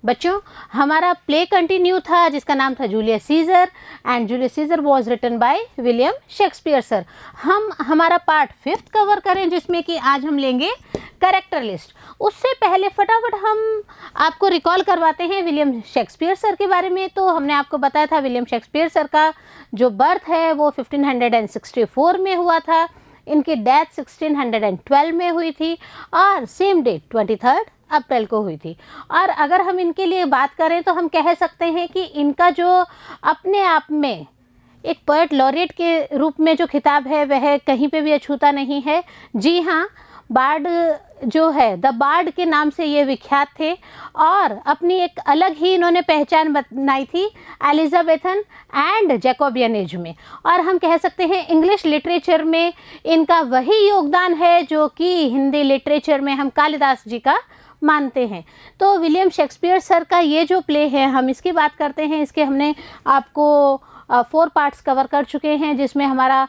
बच्चों, हमारा play continue था जिसका नाम था Julius Caesar and Julius Caesar was written by William Shakespeare sir. हम हमारा पार्ट 5th कवर करें जिसमें कि आज हम लेंगे कैरेक्टर लिस्ट। उससे पहले फटाफट हम आपको रिकॉल करवाते हैं विलियम शेक्सपियर सर के बारे में। तो हमने आपको बताया था विलियम शेक्सपियर सर का जो बर्थ है वो 1564 में हुआ था, इनकी डेथ 1612 में हुई थी और सेम डेट 23 अप्रैल को हुई थी। और अगर हम इनके लिए बात करें तो हम कह सकते हैं कि इनका जो अपने आप में एक पोएट लॉरेट के रूप में जो खिताब है वह कहीं पे भी अछूता नहीं है। जी हाँ, बार्ड जो है द बार्ड के नाम से ये विख्यात थे और अपनी एक अलग ही इन्होंने पहचान बनाई थी एलिजाबेथन एंड जैकोबियन एज में। और हम कह सकते हैं इंग्लिश लिटरेचर में इनका वही योगदान है जो कि हिंदी लिटरेचर में हम कालिदास जी का मानते हैं। तो विलियम शेक्सपियर सर का ये जो प्ले है हम इसकी बात करते हैं। इसके हमने आपको 4 पार्ट्स कवर कर चुके हैं जिसमें हमारा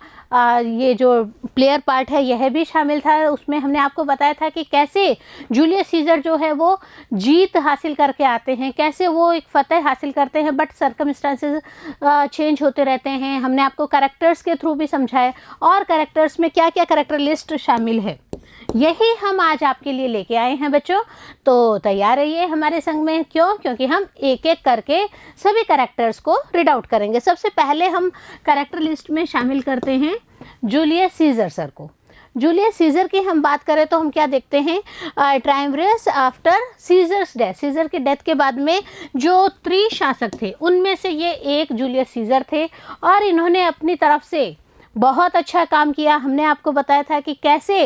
ये जो प्लेयर पार्ट है यह भी शामिल था। उसमें हमने आपको बताया था कि कैसे जूलियस सीजर जो है वो जीत हासिल करके आते हैं, कैसे वो एक फतेह हासिल करते हैं, बट सर्कमस्टांसेस चेंज होते रहते हैं। हमने आपको कैरेक्टर्स के थ्रू भी समझाया और कैरेक्टर्स में क्या क्या कैरेक्टर लिस्ट शामिल है यही हम आज आपके लिए लेके आए हैं बच्चों। तो तैयार रहिए हमारे संग में। क्यों? क्योंकि हम एक एक करके सभी कैरेक्टर्स को रीड आउट करेंगे। सबसे पहले हम कैरेक्टर लिस्ट में शामिल करते हैं जूलियस सीजर सर को। जूलियस सीजर की हम बात करें तो हम क्या देखते हैं, ट्रायम्विरस आफ्टर सीजर्स डेथ, सीजर के डेथ के बाद में जो 3 शासक थे उनमें से ये एक जूलियस सीजर थे और इन्होंने अपनी तरफ से बहुत अच्छा काम किया। हमने आपको बताया था कि कैसे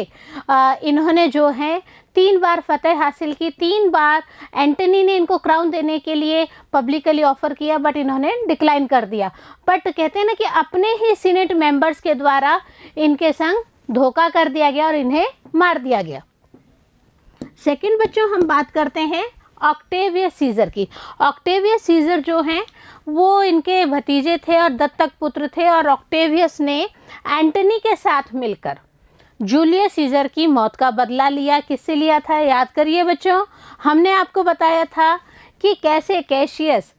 इन्होंने जो है 3 बार फतेह हासिल की, 3 बार एंटनी ने इनको क्राउन देने के लिए पब्लिकली ऑफर किया बट इन्होंने डिक्लाइन कर दिया। बट कहते हैं ना कि अपने ही सीनेट मेंबर्स के द्वारा इनके संग धोखा कर दिया गया और इन्हें मार दिया गया। सेकंड बच्चों हम बात करते हैं ऑक्टेवियस सीजर की। ऑक्टेवियस सीजर जो हैं वो इनके भतीजे थे और दत्तक पुत्र थे और ऑक्टेवियस ने एंटनी के साथ मिलकर जूलियस सीजर की मौत का बदला लिया। किससे लिया था याद करिए बच्चों। हमने आपको बताया था कि कैसे कैशियस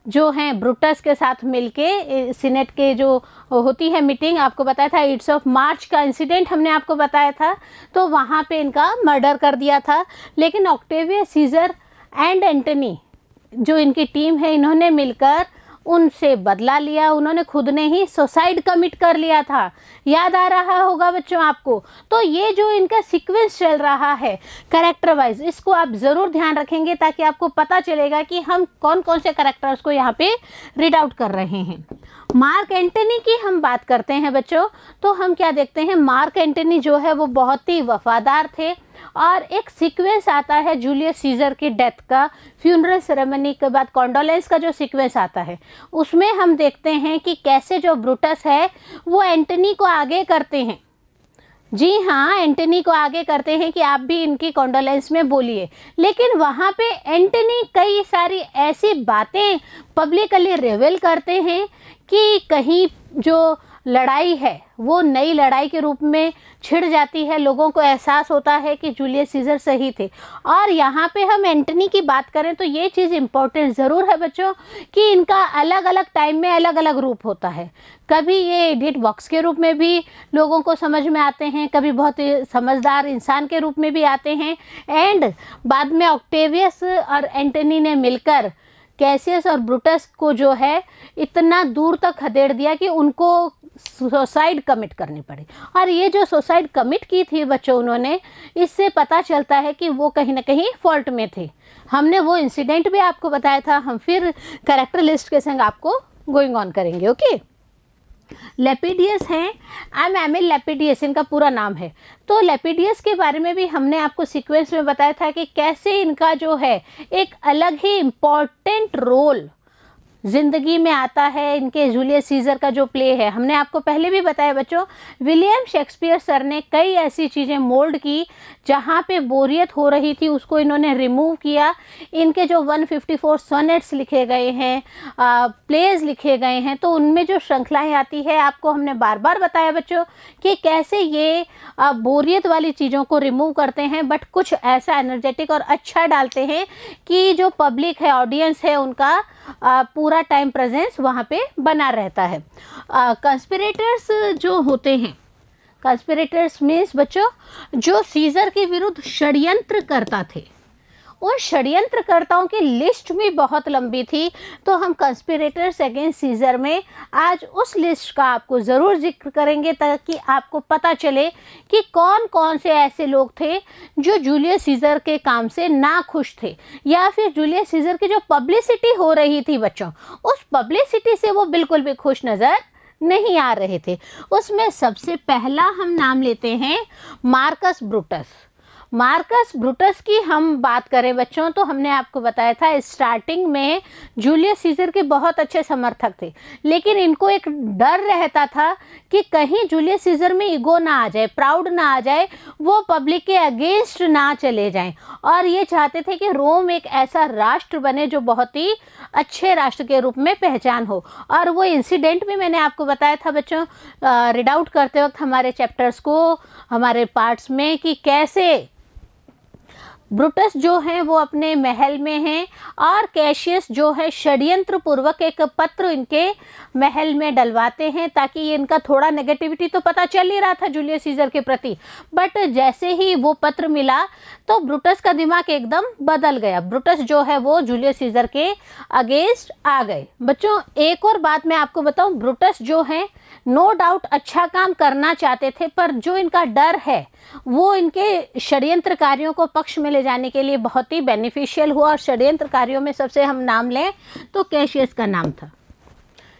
जो हैं ब्रूटस के साथ मिलके सीनेट के जो होती है मीटिंग, आपको बताया था 8 ऑफ मार्च का इंसिडेंट हमने आपको बताया था, तो वहाँ पे इनका मर्डर कर दिया था। लेकिन ऑक्टेवियस सीजर एंड एंटनी जो इनकी टीम है इन्होंने मिलकर उनसे बदला लिया। उन्होंने खुद ने ही सुसाइड कमिट कर लिया था, याद आ रहा होगा बच्चों आपको। तो ये जो इनका सीक्वेंस चल रहा है कैरेक्टर वाइज, इसको आप ज़रूर ध्यान रखेंगे ताकि आपको पता चलेगा कि हम कौन कौन से कैरेक्टर्स को यहाँ पे रीड आउट कर रहे हैं। मार्क एंटनी की हम बात करते हैं बच्चों तो हम क्या देखते हैं, मार्क एंटनी जो है वो बहुत ही वफादार थे और एक सीक्वेंस आता है जूलियस सीजर की डेथ का, फ्यूनरल सेरेमनी के बाद कॉन्डोलेंस का जो सीक्वेंस आता है उसमें हम देखते हैं कि कैसे जो ब्रूटस है वो एंटनी को आगे करते हैं। जी हाँ, एंटनी को आगे करते हैं कि आप भी इनकी कॉन्डोलेंस में बोलिए। लेकिन वहाँ पे एंटनी कई सारी ऐसी बातें पब्लिकली रिवील करते हैं कि कहीं जो लड़ाई है वो नई लड़ाई के रूप में छिड़ जाती है। लोगों को एहसास होता है कि जूलियस सीजर सही थे। और यहाँ पे हम एंटनी की बात करें तो ये चीज़ इम्पोर्टेंट ज़रूर है बच्चों कि इनका अलग अलग टाइम में अलग अलग रूप होता है। कभी ये एडिट बॉक्स के रूप में भी लोगों को समझ में आते हैं, कभी बहुत समझदार इंसान के रूप में भी आते हैं। एंड बाद में ऑक्टेवियस और एंटनी ने मिलकर कैसियस और ब्रूटस को जो है इतना दूर तक खदेड़ दिया कि उनको सुसाइड कमिट करनी पड़ी। और ये जो सुसाइड कमिट की थी बच्चों उन्होंने, इससे पता चलता है कि वो कहीं ना कहीं फॉल्ट में थे। हमने वो इंसिडेंट भी आपको बताया था। हम फिर कैरेक्टर लिस्ट के संग आपको गोइंग ऑन करेंगे। ओके, लेपिडियस हैं, एमिल लेपिडियस इनका पूरा नाम है। तो लेपिडियस के बारे में भी हमने आपको सीक्वेंस में बताया था कि कैसे इनका जो है एक अलग ही इम्पॉर्टेंट रोल ज़िंदगी में आता है इनके जूलियस सीज़र का जो प्ले है। हमने आपको पहले भी बताया बच्चों, विलियम शेक्सपियर सर ने कई ऐसी चीज़ें मोल्ड की जहाँ पे बोरियत हो रही थी, उसको इन्होंने रिमूव किया। इनके जो 154 सोनेट्स लिखे गए हैं, प्लेज लिखे गए हैं, तो उनमें जो श्रृंखलाएँ आती है, आपको हमने बार बार बताया बच्चों कि कैसे ये बोरियत वाली चीज़ों को रिमूव करते हैं, बट कुछ ऐसा एनर्जेटिक और अच्छा डालते हैं कि जो पब्लिक है, ऑडियंस है, उनका पूरा टाइम प्रेजेंस वहाँ पे बना रहता है। कंस्पिरेटर्स जो होते हैं, कंस्पिरेटर्स मीन्स बच्चों जो सीज़र के विरुद्ध षड्यंत्र करता थे, उन षड्यंत्रकर्ताओं की लिस्ट भी बहुत लंबी थी। तो हम कंस्पिरेटर्स अगेंस्ट सीज़र में आज उस लिस्ट का आपको ज़रूर जिक्र करेंगे, ताकि आपको पता चले कि कौन कौन से ऐसे लोग थे जो जूलियस सीज़र के काम से ना खुश थे, या फिर जूलियस सीज़र की जो पब्लिसिटी हो रही थी बच्चों, उस पब्लिसिटी से वो बिल्कुल भी खुश नज़र नहीं आ रहे थे। उसमें सबसे पहला हम नाम लेते हैं मार्कस ब्रूटस। मार्कस ब्रूटस की हम बात करें बच्चों, तो हमने आपको बताया था स्टार्टिंग में जूलियस सीज़र के बहुत अच्छे समर्थक थे, लेकिन इनको एक डर रहता था कि कहीं जूलियस सीज़र में ईगो ना आ जाए, प्राउड ना आ जाए, वो पब्लिक के अगेंस्ट ना चले जाएं, और ये चाहते थे कि रोम एक ऐसा राष्ट्र बने जो बहुत ही अच्छे राष्ट्र के रूप में पहचान हो। और वो इंसिडेंट भी मैंने आपको बताया था बच्चों, रीड आउट करते वक्त हमारे चैप्टर्स को, हमारे पार्ट्स में, कि कैसे ब्रूटस जो हैं वो अपने महल में हैं और कैशियस जो है षड्यंत्र पूर्वक एक पत्र इनके महल में डलवाते हैं, ताकि ये इनका थोड़ा नेगेटिविटी तो पता चल ही रहा था जूलियस सीज़र के प्रति, बट जैसे ही वो पत्र मिला तो ब्रूटस का दिमाग एकदम बदल गया। ब्रूटस जो है वो जूलियस सीज़र के अगेंस्ट आ गए। बच्चों एक और बात मैं आपको बताऊं, ब्रूटस जो है नो डाउट अच्छा काम करना चाहते थे, पर जो इनका डर है वो इनके षड्यंत्रकारियों को पक्ष में ले जाने के लिए बहुत ही बेनिफिशियल हुआ। और षड्यंत्रकारियों में सबसे हम नाम लें तो कैशियस का नाम था।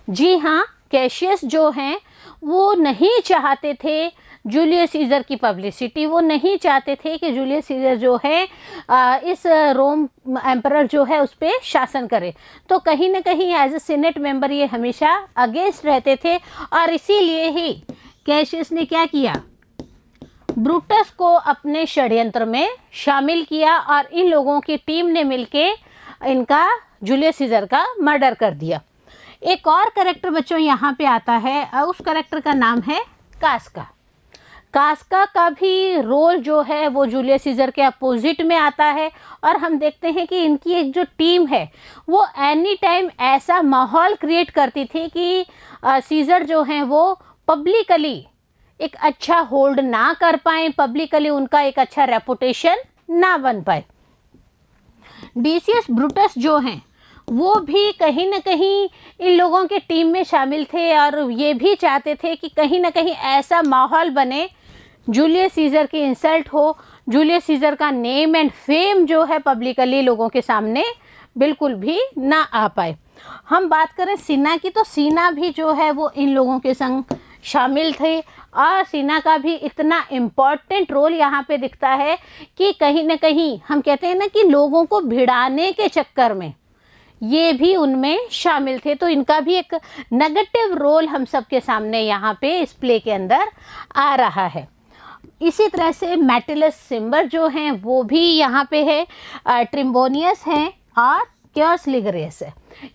जी हाँ, कैशियस जो हैं वो नहीं चाहते थे जूलियस सीज़र की पब्लिसिटी, वो नहीं चाहते थे कि जूलियस सीज़र जो है इस रोम एम्परर जो है उस पर शासन करे। तो कहीं ना कहीं एज ए सीनेट मेंबर ये हमेशा अगेंस्ट रहते थे, और इसीलिए ही कैशियस ने क्या किया, ब्रूटस को अपने षड्यंत्र में शामिल किया, और इन लोगों की टीम ने मिलके इनका जूलियस सीज़र का मर्डर कर दिया। एक और कैरेक्टर बच्चों यहाँ पे आता है, उस कैरेक्टर का नाम है कास्का। कास्का का भी रोल जो है वो जूलियस सीज़र के अपोजिट में आता है, और हम देखते हैं कि इनकी एक जो टीम है वो एनी टाइम ऐसा माहौल क्रिएट करती थी कि सीज़र जो हैं वो पब्लिकली एक अच्छा होल्ड ना कर पाए, पब्लिकली उनका एक अच्छा रेपुटेशन ना बन पाए। डिसियस ब्रूटस जो हैं वो भी कहीं ना कहीं इन लोगों के टीम में शामिल थे, और ये भी चाहते थे कि कहीं ना कहीं ऐसा माहौल बने, जूलियस सीज़र की इंसल्ट हो, जूलियस सीज़र का नेम एंड फेम जो है पब्लिकली लोगों के सामने बिल्कुल भी ना आ पाए। हम बात करें सीना की, तो सीना भी जो है वो इन लोगों के संग शामिल थे, और सीना का भी इतना इम्पॉर्टेंट रोल यहाँ पे दिखता है कि कहीं ना कहीं हम कहते हैं ना कि लोगों को भिड़ाने के चक्कर में ये भी उनमें शामिल थे। तो इनका भी एक नेगेटिव रोल हम सबके सामने यहाँ पे इस प्ले के अंदर आ रहा है। इसी तरह से मेटिलस सिम्बर जो हैं वो भी यहाँ पे है, ट्रिम्बोनियस हैं और क्योस लिगरियस है।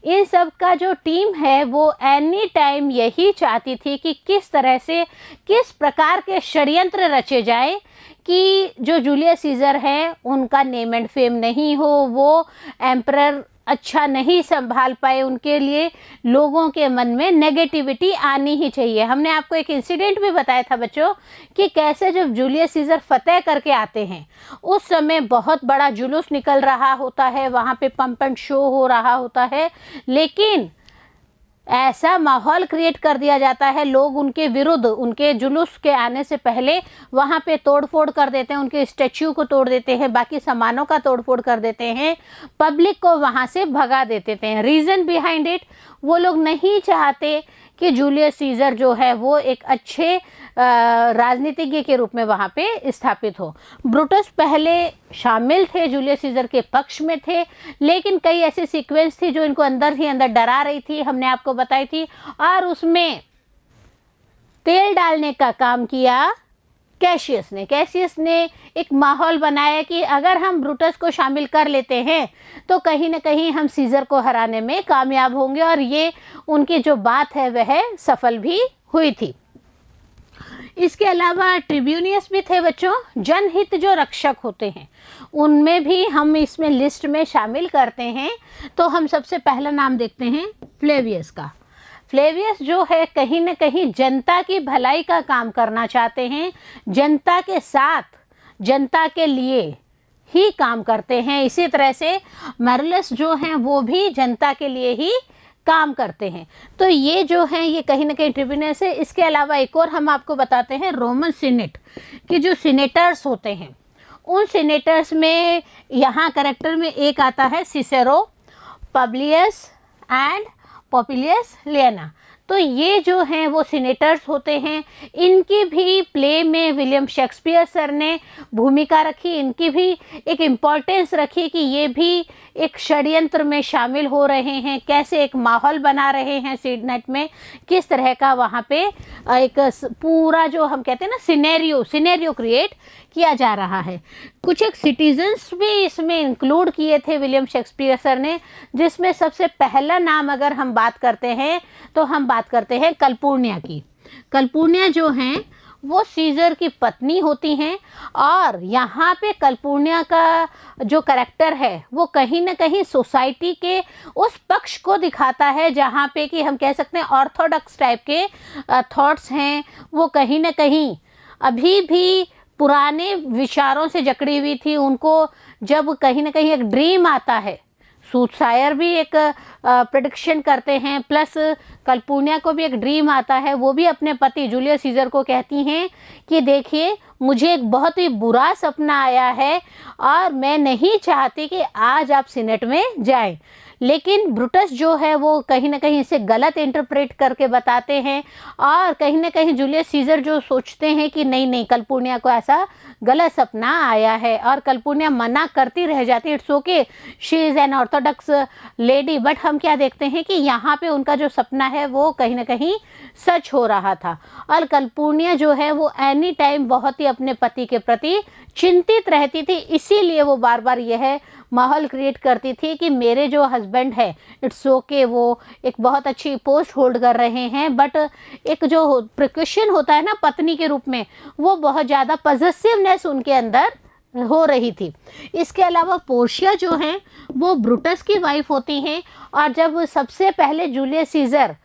इन सब का जो टीम है वो एनी टाइम यही चाहती थी कि किस तरह से, किस प्रकार के षड्यंत्र रचे जाए कि जो जूलियस सीज़र है उनका नेम एंड फेम नहीं हो, वो एम्परर अच्छा नहीं संभाल पाए, उनके लिए लोगों के मन में नेगेटिविटी आनी ही चाहिए। हमने आपको एक इंसिडेंट भी बताया था बच्चों कि कैसे जब जूलियस सीज़र फतेह करके आते हैं उस समय बहुत बड़ा जुलूस निकल रहा होता है, वहाँ पे पंप एंड शो हो रहा होता है, लेकिन ऐसा माहौल क्रिएट कर दिया जाता है, लोग उनके विरुद्ध, उनके जुलूस के आने से पहले वहाँ पे तोड़फोड़ कर देते हैं, उनके स्टैच्यू को तोड़ देते हैं, बाकी सामानों का तोड़फोड़ कर देते हैं, पब्लिक को वहाँ से भगा देते हैं। रीज़न बिहाइंड इट, वो लोग नहीं चाहते कि जूलियस सीजर जो है वो एक अच्छे राजनीतिज्ञ के रूप में वहाँ पे स्थापित हो। ब्रूटस पहले शामिल थे, जूलियस सीजर के पक्ष में थे, लेकिन कई ऐसी सीक्वेंस थी जो इनको अंदर ही अंदर डरा रही थी, हमने आपको बताई थी, और उसमें तेल डालने का काम किया कैशियस ने। कैशियस ने एक माहौल बनाया कि अगर हम ब्रूटस को शामिल कर लेते हैं तो कहीं ना कहीं हम सीजर को हराने में कामयाब होंगे, और ये उनकी जो बात है वह सफल भी हुई थी। इसके अलावा ट्रिब्यूनियस भी थे बच्चों, जनहित जो रक्षक होते हैं उनमें भी हम इसमें लिस्ट में शामिल करते हैं। तो हम सबसे पहला नाम देखते हैं फ्लेवियस का। फ्लेवियस जो है कहीं ना कहीं जनता की भलाई का काम करना चाहते हैं, जनता के साथ, जनता के लिए ही काम करते हैं। इसी तरह से मैरुलस जो हैं वो भी जनता के लिए ही काम करते हैं। तो ये जो हैं ये कहीं ना कहीं ट्रिब्यूनस है। इसके अलावा एक और हम आपको बताते हैं, रोमन सीनेट के जो सीनेटर्स होते हैं उन सीनेटर्स में यहाँ करेक्टर में एक आता है सिसेरो, पब्लियस एंड पॉपुलियस लेना। तो ये जो हैं वो सीनेटर्स होते हैं, इनकी भी प्ले में विलियम शेक्सपियर सर ने भूमिका रखी, इनकी भी एक इम्पोर्टेंस रखी कि ये भी एक षड्यंत्र में शामिल हो रहे हैं, कैसे एक माहौल बना रहे हैं सीनेट में, किस तरह का वहाँ पे एक पूरा जो हम कहते हैं ना सिनेरियो क्रिएट किया जा रहा है। कुछ एक सिटीजन्स भी इसमें इंक्लूड किए थे विलियम शेक्सपियर सर ने, जिसमें सबसे पहला नाम अगर हम बात करते हैं तो हम बात करते हैं कलपुर्निया की। कलपुर्निया जो हैं वो सीजर की पत्नी होती हैं, और यहाँ पे कलपुर्निया का जो करैक्टर है वो कहीं ना कहीं सोसाइटी के उस पक्ष को दिखाता है जहाँ पे कि हम कह सकते हैं ऑर्थोडॉक्स टाइप के थॉट्स हैं, वो कहीं ना कहीं अभी भी पुराने विचारों से जकड़ी हुई थी। उनको जब कहीं ना कहीं एक ड्रीम आता है, सूटसायर भी एक प्रेडिक्शन करते हैं, प्लस कलपुर्निया को भी एक ड्रीम आता है, वो भी अपने पति जूलियस सीजर को कहती हैं कि देखिए मुझे एक बहुत ही बुरा सपना आया है और मैं नहीं चाहती कि आज आप सीनेट में जाएं। लेकिन ब्रूटस जो है वो कहीं ना कहीं इसे गलत इंटरप्रेट करके बताते हैं, और कहीं ना कहीं जूलियस सीजर जो सोचते हैं कि नहीं कलपुर्निया को ऐसा गलत सपना आया है, और कलपुर्निया मना करती रह जाती है, it's okay she is an Orthodox lady. But हम क्या देखते हैं कि यहाँ पे उनका जो सपना है वो कहीं ना कहीं सच हो रहा था, और कलपुर्निया जो है वो एनी टाइम बहुत ही अपने पति के प्रति चिंतित रहती थी, इसीलिए वो बार बार यह माहौल क्रिएट करती थी कि मेरे जो हस्बैंड है इट्स ओके वो एक बहुत अच्छी पोस्ट होल्ड कर रहे हैं, बट एक जो प्रिकॉशन होता है ना पत्नी के रूप में, वो बहुत ज़्यादा पॉजेसिवनेस उनके अंदर हो रही थी। इसके अलावा पोर्शिया जो हैं वो ब्रूटस की वाइफ होती हैं, और जब सबसे पहले जूलियस सीजर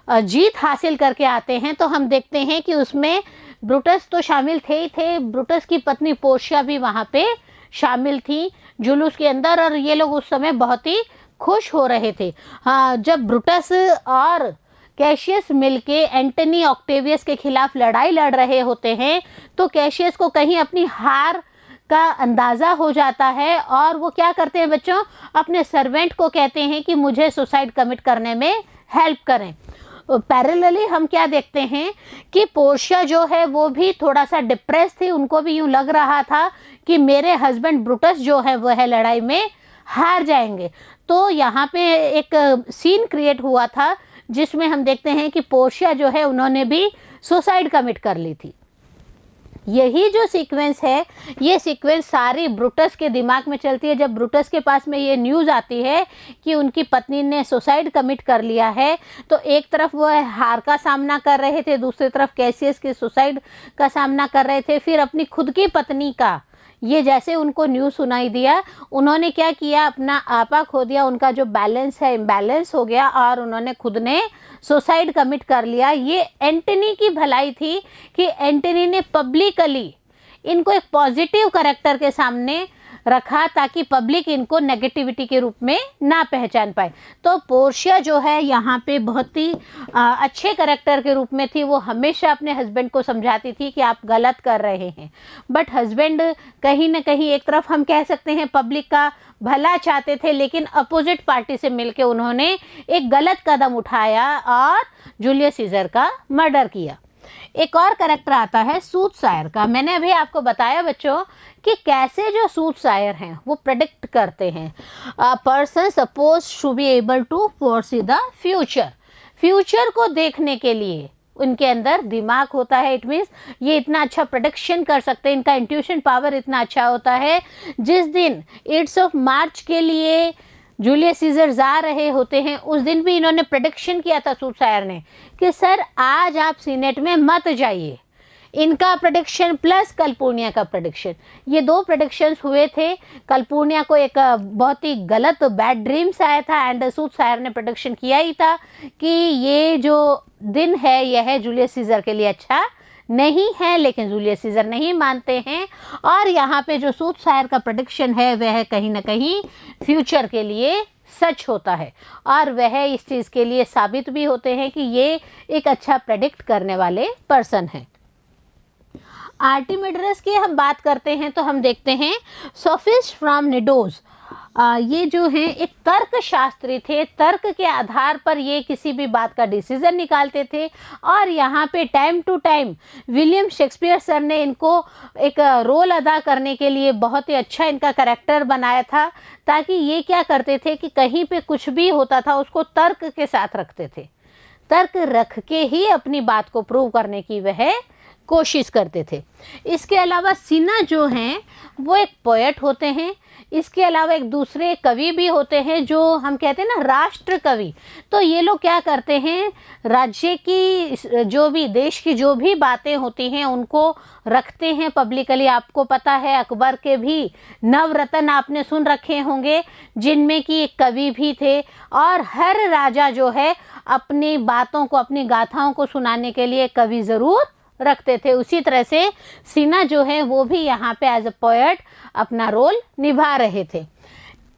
जीत हासिल करके आते हैं तो हम देखते हैं कि उसमें ब्रूटस तो शामिल थे ही थे, ब्रूटस की पत्नी पोर्शिया भी वहाँ पे शामिल थी जुलूस के अंदर, और ये लोग उस समय बहुत ही खुश हो रहे थे। हाँ, जब ब्रूटस और कैशियस मिलके एंटनी ऑक्टेवियस के खिलाफ लड़ाई लड़ रहे होते हैं तो कैशियस को कहीं अपनी हार का अंदाज़ा हो जाता है, और वो क्या करते हैं बच्चों, अपने सर्वेंट को कहते हैं कि मुझे सुसाइड कमिट करने में हेल्प करें। पैरेलली हम क्या देखते हैं कि पोर्शिया जो है वो भी थोड़ा सा डिप्रेस थी, उनको भी यूँ लग रहा था कि मेरे हस्बैंड ब्रूटस जो है वह लड़ाई में हार जाएंगे। तो यहाँ पे एक सीन क्रिएट हुआ था जिसमें हम देखते हैं कि पोर्शिया जो है उन्होंने भी सुसाइड कमिट कर ली थी। यही जो सीक्वेंस है ये सीक्वेंस सारी ब्रूटस के दिमाग में चलती है। जब ब्रूटस के पास में ये न्यूज़ आती है कि उनकी पत्नी ने सुसाइड कमिट कर लिया है, तो एक तरफ वो हार का सामना कर रहे थे, दूसरी तरफ कैसियस के सुसाइड का सामना कर रहे थे, फिर अपनी खुद की पत्नी का ये जैसे उनको न्यूज़ सुनाई दिया, उन्होंने क्या किया, अपना आपा खो दिया, उनका जो बैलेंस है इम्बैलेंस हो गया और उन्होंने खुद ने सुसाइड कमिट कर लिया। ये एंटनी की भलाई थी कि एंटनी ने पब्लिकली इनको एक पॉजिटिव करैक्टर के सामने रखा ताकि पब्लिक इनको नेगेटिविटी के रूप में ना पहचान पाए। तो पोर्शिया जो है यहाँ पे बहुत ही अच्छे करेक्टर के रूप में थी। वो हमेशा अपने हस्बैंड को समझाती थी कि आप गलत कर रहे हैं, बट हस्बैंड कहीं ना कहीं एक तरफ हम कह सकते हैं पब्लिक का भला चाहते थे, लेकिन अपोजिट पार्टी से मिलकर उन्होंने एक गलत कदम उठाया और जूलियस सीजर का मर्डर किया। एक और कैरेक्टर आता है सूटसायर का। मैंने अभी आपको बताया बच्चों कि कैसे जो सूटसायर हैं वो प्रेडिक्ट करते हैं। Person suppose to be able to foresee the future. Future को देखने के लिए उनके अंदर दिमाग होता है। इट मीन्स ये इतना अच्छा प्रेडिक्शन कर सकते हैं, इनका इंट्यूशन पावर इतना अच्छा होता है। जिस दिन 8 ऑफ मार्च के लिए जूलियस सीजर जा रहे होते हैं उस दिन भी इन्होंने प्रेडिक्शन किया था सूटसायर ने कि सर आज आप सीनेट में मत जाइए। इनका प्रेडिक्शन प्लस कल्पूर्निया का प्रेडिक्शन, ये 2 प्रेडिक्शंस हुए थे। कल्पूर्निया को एक बहुत ही गलत बैड ड्रीम्स आया था एंड सूटसायर ने प्रेडिक्शन किया ही था कि ये जो दिन है यह है जूलियस सीजर के लिए अच्छा नहीं है, लेकिन जूलियस सीजर नहीं मानते हैं और यहाँ पे जो सूटसायर का प्रेडिक्शन है वह कहीं ना कहीं फ्यूचर के लिए सच होता है और वह इस चीज़ के लिए साबित भी होते हैं कि ये एक अच्छा प्रेडिक्ट करने वाले पर्सन हैं। आर्टिमिडरस की हम बात करते हैं तो हम देखते हैं सोफिस्ट फ्रॉम निडोज। ये जो हैं एक तर्क शास्त्री थे। तर्क के आधार पर ये किसी भी बात का डिसीजन निकालते थे और यहाँ पे time to time William Shakespeare sir ने इनको एक रोल अदा करने के लिए बहुत ही अच्छा इनका कैरेक्टर बनाया था, ताकि ये क्या करते थे कि कहीं पे कुछ भी होता था उसको तर्क के साथ रखते थे। तर्क रख के ही अपनी बात को प्रूव करने की वह कोशिश करते थे। इसके अलावा सिन्हा जो हैं वो एक पोएट होते हैं। इसके अलावा एक दूसरे कवि भी होते हैं जो हम कहते हैं ना राष्ट्र कवि। तो ये लोग क्या करते हैं, राज्य की जो भी देश की जो भी बातें होती हैं उनको रखते हैं पब्लिकली। आपको पता है अकबर के भी नवरत्न आपने सुन रखे होंगे जिनमें कि एक कवि भी थे और हर राजा जो है अपनी बातों को अपनी गाथाओं को सुनाने के लिए कवि ज़रूर रखते थे। उसी तरह से सिन्हा जो है वो भी यहाँ पे एज अ पोएट अपना रोल निभा रहे थे।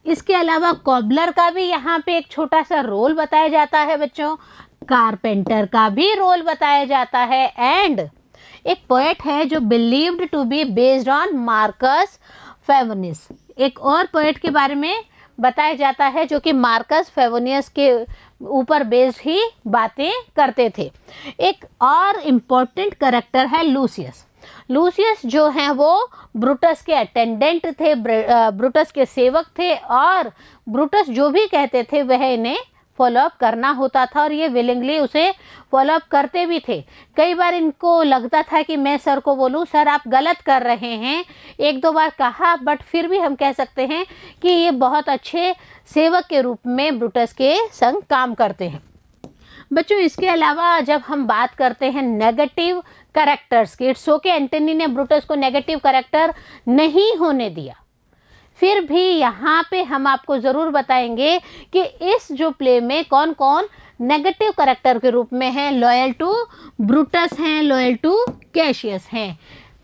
इसके अलावा कॉबलर का भी यहाँ पे एक छोटा सा रोल बताया जाता है बच्चों। कारपेंटर का भी रोल बताया जाता है एंड एक पोएट है जो believed to be based on Marcus Favonius. एक और पोएट के बारे में बताया जाता है जो कि मार्कस फेवनियस के ऊपर बेस्ड ही बातें करते थे। एक और इम्पोर्टेंट कैरेक्टर है लूसियस। लूसियस जो हैं वो ब्रूटस के अटेंडेंट थे, ब्रूटस के सेवक थे और ब्रूटस जो भी कहते थे वह इन्हें फॉलोअप करना होता था और ये विलिंगली उसे फॉलोअप करते भी थे। कई बार इनको लगता था कि मैं सर को बोलूं सर आप गलत कर रहे हैं, 1-2 बार कहा, बट फिर भी हम कह सकते हैं कि ये बहुत अच्छे सेवक के रूप में ब्रूटस के संग काम करते हैं। बच्चों इसके अलावा जब हम बात करते हैं नेगेटिव कैरेक्टर्स की, इट्स ओके एंटनी ने ब्रूटस को नेगेटिव कैरेक्टर नहीं होने दिया, फिर भी यहाँ पे हम आपको ज़रूर बताएंगे कि इस जो प्ले में कौन कौन नेगेटिव कैरेक्टर के रूप में है। लॉयल टू ब्रूटस हैं, लॉयल टू कैशियस हैं।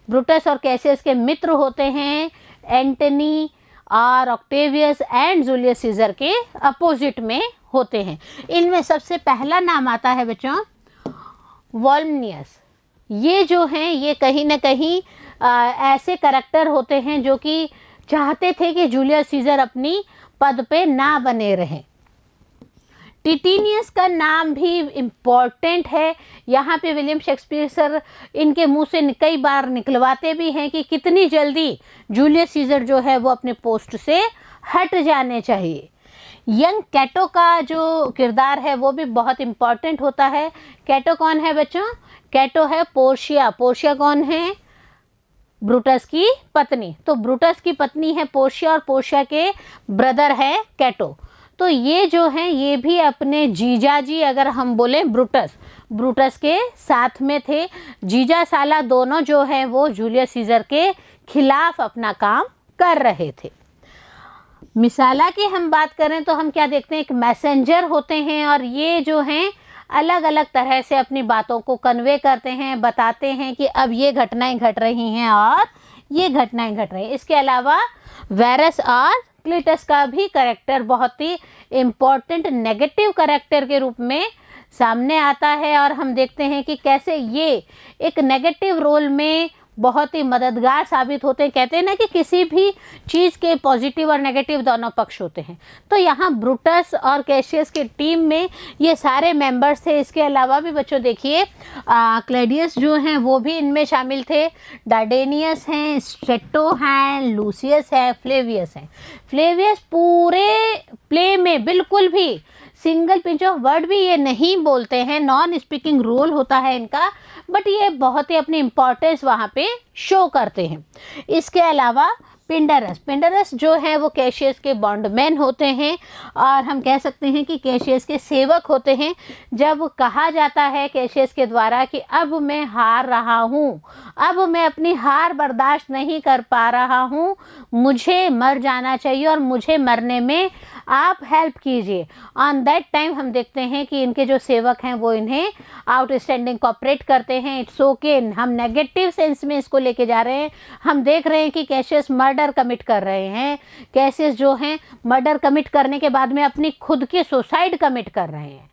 ब्रूटस और कैशियस के मित्र होते हैं एंटनी और ऑक्टेवियस एंड जूलियस सीजर के अपोजिट में होते हैं। इनमें सबसे पहला नाम आता है बच्चों वोल्मनियस। ये जो हैं ये कहीं ना कहीं ऐसे कैरेक्टर होते हैं जो कि चाहते थे कि जूलियस सीजर अपनी पद पे ना बने रहें। टिटिनियस का नाम भी इम्पॉर्टेंट है। यहाँ पे विलियम शेक्सपियर सर इनके मुंह से कई बार निकलवाते भी हैं कि कितनी जल्दी जूलियस सीजर जो है वो अपने पोस्ट से हट जाने चाहिए। यंग कैटो का जो किरदार है वो भी बहुत इम्पॉर्टेंट होता है। कैटो कौन है बच्चों? कैटो है पोर्शिया। पोर्शिया कौन है? ब्रूटस की पत्नी। तो ब्रूटस की पत्नी है पोर्शिया और पोर्शिया के ब्रदर है कैटो। तो ये जो हैं ये भी अपने जीजाजी अगर हम बोलें ब्रूटस के साथ में थे। जीजा साला दोनों जो है वो जूलियस सीजर के खिलाफ अपना काम कर रहे थे। मिसाला की हम बात करें तो हम क्या देखते हैं, एक मैसेंजर होते हैं और ये जो हैं अलग अलग तरह से अपनी बातों को कन्वे करते हैं, बताते हैं कि अब ये घटनाएं घट रही हैं और ये घटनाएं घट रही हैं। इसके अलावा वेरस और क्लीटस का भी करेक्टर बहुत ही इम्पोर्टेंट नेगेटिव करेक्टर के रूप में सामने आता है, और हम देखते हैं कि कैसे ये एक नेगेटिव रोल में बहुत ही मददगार साबित होते हैं। कहते हैं ना कि किसी भी चीज़ के पॉजिटिव और नेगेटिव दोनों पक्ष होते हैं। तो यहाँ ब्रूटस और कैशियस की टीम में ये सारे मेंबर्स थे। इसके अलावा भी बच्चों देखिए क्लैडियस जो हैं वो भी इनमें शामिल थे, डार्डेनियस हैं, स्ट्रेटो हैं, लूसियस है, फ्लेवियस हैं। फ्लेवियस पूरे प्ले में बिल्कुल भी सिंगल पिंच ऑफ वर्ड भी ये नहीं बोलते हैं, नॉन स्पीकिंग रोल होता है इनका, बट ये बहुत ही अपनी इम्पोर्टेंस वहाँ पे शो करते हैं। इसके अलावा पिंडरस जो है वो कैशियस के बॉन्डमैन होते हैं, और हम कह सकते हैं कि कैशियस के सेवक होते हैं। जब कहा जाता है कैशियस के द्वारा कि अब मैं हार रहा हूँ, अब मैं अपनी हार बर्दाश्त नहीं कर पा रहा हूँ, मुझे मर जाना चाहिए और मुझे मरने में आप हेल्प कीजिए, ऑन दैट टाइम हम देखते हैं कि इनके जो सेवक हैं वो इन्हें आउटस्टैंडिंग कोऑपरेट करते हैं। इट्स ओके, हम नेगेटिव सेंस में इसको लेके जा रहे हैं। हम देख रहे हैं कि कैशियस मर्डर कमिट कर रहे हैं, कैशियस जो हैं मर्डर कमिट करने के बाद में अपनी खुद की सुसाइड कमिट कर रहे हैं,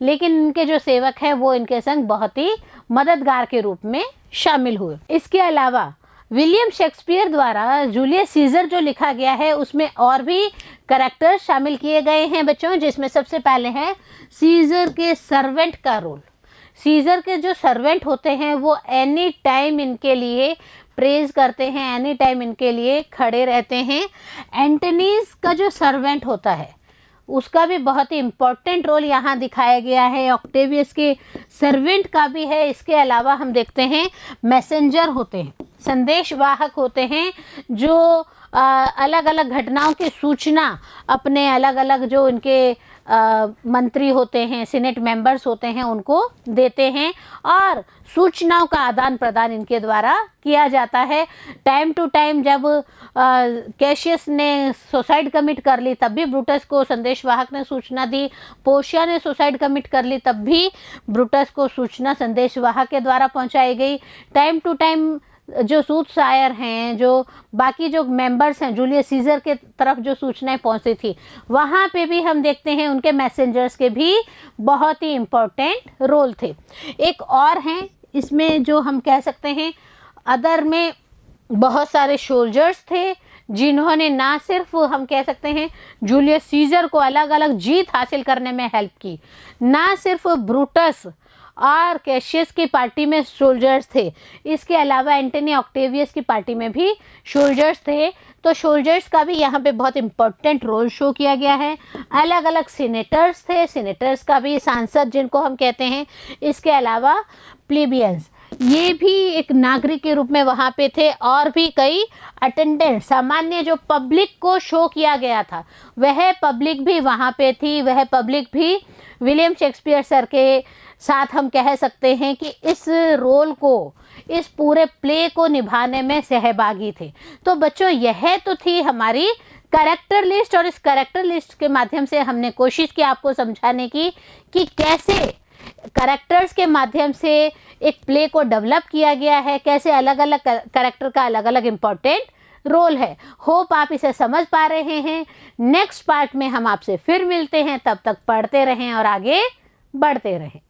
लेकिन इनके जो सेवक हैं वो इनके संग बहुत ही मददगार के रूप में शामिल हुए। इसके अलावा विलियम शेक्सपियर द्वारा जूलियस सीजर जो लिखा गया है उसमें और भी करैक्टर शामिल किए गए हैं बच्चों, जिसमें सबसे पहले है सीजर के सर्वेंट का रोल। सीजर के जो सर्वेंट होते हैं वो एनी टाइम इनके लिए प्रेज करते हैं, एनी टाइम इनके लिए खड़े रहते हैं। एंटनीज का जो सर्वेंट होता है उसका भी बहुत ही इम्पोर्टेंट रोल यहाँ दिखाया गया है। ऑक्टेवियस के सर्वेंट का भी है। इसके अलावा हम देखते हैं मैसेंजर होते हैं, संदेशवाहक होते हैं, जो अलग अलग घटनाओं की सूचना अपने अलग अलग जो इनके मंत्री होते हैं, सीनेट मेंबर्स होते हैं, उनको देते हैं, और सूचनाओं का आदान प्रदान इनके द्वारा किया जाता है। टाइम टू टाइम जब कैशियस ने सुसाइड कमिट कर ली तब भी ब्रूटस को संदेशवाहक ने सूचना दी, पोर्शिया ने सुसाइड कमिट कर ली तब भी ब्रूटस को सूचना संदेशवाहक के द्वारा पहुंचाई गई। टाइम टू टाइम जो सूटसायर हैं, जो बाकी जो मेंबर्स हैं, जूलियस सीजर के तरफ जो सूचनाएं पहुंची थी वहाँ पे भी हम देखते हैं उनके मैसेंजर्स के भी बहुत ही इम्पोर्टेंट रोल थे। एक और हैं इसमें जो हम कह सकते हैं अदर में बहुत सारे सोल्जर्स थे जिन्होंने ना सिर्फ हम कह सकते हैं जूलियस सीजर को अलग अलग जीत हासिल करने में हेल्प की, ना सिर्फ ब्रूटस और कैशियस की पार्टी में सोल्जर्स थे, इसके अलावा एंटनी ऑक्टेवियस की पार्टी में भी सोल्जर्स थे। तो सोल्जर्स का भी यहाँ पे बहुत इम्पोर्टेंट रोल शो किया गया है। अलग अलग सीनेटर्स थे, सीनेटर्स का भी सांसद जिनको हम कहते हैं। इसके अलावा प्लेबियंस, ये भी एक नागरिक के रूप में वहाँ पे थे, और भी कई अटेंडेंट, सामान्य जो पब्लिक को शो किया गया था वह पब्लिक भी वहाँ पे थी। वह पब्लिक भी विलियम शेक्सपियर सर के साथ हम कह सकते हैं कि इस रोल को, इस पूरे प्ले को निभाने में सहभागी थे। तो बच्चों यह तो थी हमारी कैरेक्टर लिस्ट, और इस कैरेक्टर लिस्ट के माध्यम से हमने कोशिश की आपको समझाने की कि कैसे कैरेक्टर्स के माध्यम से एक प्ले को डेवलप किया गया है, कैसे अलग अलग कैरेक्टर का अलग अलग इम्पोर्टेंट रोल है। होप आप इसे समझ पा रहे हैं। नेक्स्ट पार्ट में हम आपसे फिर मिलते हैं, तब तक पढ़ते रहें और आगे बढ़ते रहें।